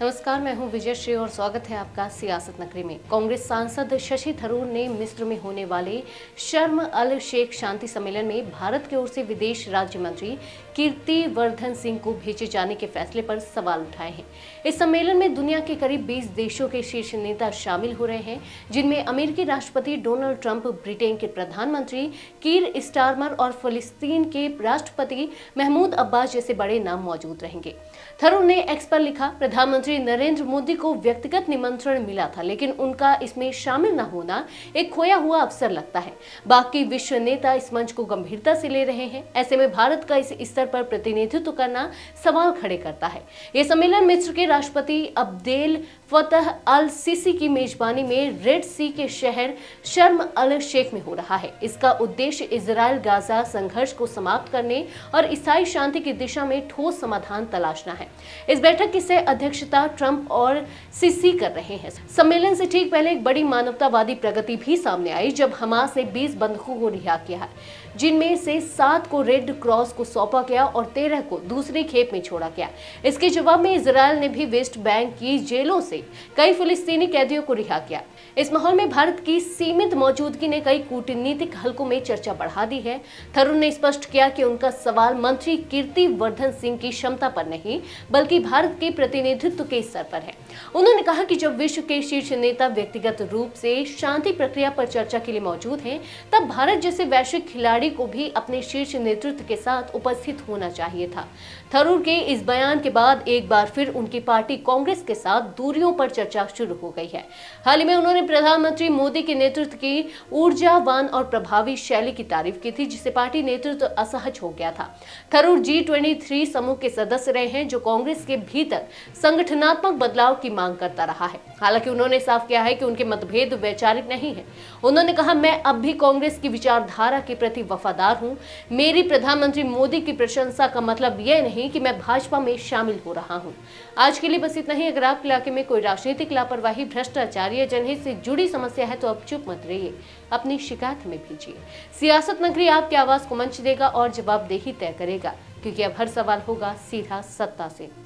नमस्कार, मैं हूं विजय श्री और स्वागत है आपका सियासत नगरी में। कांग्रेस सांसद शशि थरूर ने मिस्र में होने वाले शर्म अल शेख शांति सम्मेलन में भारत की ओर से विदेश राज्य मंत्री कीर्ति वर्धन सिंह को भेजे जाने के फैसले पर सवाल उठाए हैं। इस सम्मेलन में दुनिया के करीब 20 देशों के शीर्ष नेता शामिल हो रहे हैं, जिनमें अमेरिकी राष्ट्रपति डोनाल्ड ट्रंप, ब्रिटेन के प्रधानमंत्री कीर स्टारमर और फिलिस्तीन के राष्ट्रपति महमूद अब्बास जैसे बड़े नाम मौजूद रहेंगे। थरूर ने एक्स पर लिखा, प्रधानमंत्री नरेंद्र मोदी को व्यक्तिगत निमंत्रण मिला था, लेकिन उनका इसमें शामिल न होना एक खोया हुआ अवसर लगता है। बाकी विश्व नेता इस मंच को गंभीरता से ले रहे हैं। ऐसे में भारत का इस स्तर पर प्रतिनिधित्व करना सवाल खड़े करता है। यह सम्मेलन मिस्र के राष्ट्रपति अब्देल फतह अल सीसी की मेजबानी में रेड सी के शहर शर्म अल शेख में हो रहा है। इसका उद्देश्य इजराइल गाजा संघर्ष को समाप्त करने और स्थायी शांति की दिशा में ठोस समाधान तलाशना है। इस बैठक की सह अध्यक्षता ट्रंप और सीसी कर रहे हैं। सम्मेलन से ठीक पहले एक बड़ी मानवतावादी प्रगति भी सामने आई, जब हमास ने 20 बंधकों को रिहा किया है, जिनमें से 7 को रेड क्रॉस को सौंपा गया और 13 को दूसरी खेप में छोड़ा गया। इसके जवाब में इजराइल ने भी वेस्ट बैंक की जेलों से कई फिलिस्तीनी कैदियों को रिहा किया। इस माहौल में भारत की सीमित मौजूदगी ने कई कूटनीतिक हलकों में चर्चा बढ़ा दी है। थरूर ने स्पष्ट किया कि उनका सवाल मंत्री कीर्ति वर्धन सिंह की क्षमता पर नहीं, बल्कि भारत के प्रतिनिधित्व के स्तर पर है। उन्होंने कहा कि जब विश्व के शीर्ष नेता व्यक्तिगत रूप से शांति प्रक्रिया पर चर्चा के लिए मौजूद हैं, तब भारत जैसे वैश्विक खिलाड़ी को भी अपने शीर्ष नेतृत्व के साथ उपस्थित होना चाहिए था। थरूर के इस बयान के बाद एक बार फिर उनकी पार्टी कांग्रेस के साथ दूरियों पर चर्चा शुरू हो गई है। हाल ही में उन्होंने प्रधानमंत्री मोदी के नेतृत्व की ऊर्जावान और प्रभावी शैली की तारीफ की थी, जिससे पार्टी नेतृत्व असहज हो गया था। थरूर G23 समूह के सदस्य रहे हैं, जो कांग्रेस के भीतर संगठनात्मक बदलाव की मांग करता रहा है। हालांकि उन्होंने साफ किया है कि उनके मतभेद वैचारिक नहीं है। उन्होंने कहा, मैं अब भी कांग्रेस की विचारधारा के प्रति वफादार हूं। मेरी प्रधानमंत्री मोदी की प्रशंसा का मतलब यह नहीं कि मैं भाजपा में शामिल हो रहा हूं। आज के लिए बस इतना ही। अगर आपके इलाके में कोई राजनीतिक लापरवाही, भ्रष्टाचार या जनहित से जुड़ी समस्या है तो आप चुप मत रहिए, अपनी शिकायत हमें भेजिए। सियासत नगरी आपकी आवाज को मंच देगा और जवाबदेही तय करेगा, क्योंकि अब हर सवाल होगा सीधा सत्ता से।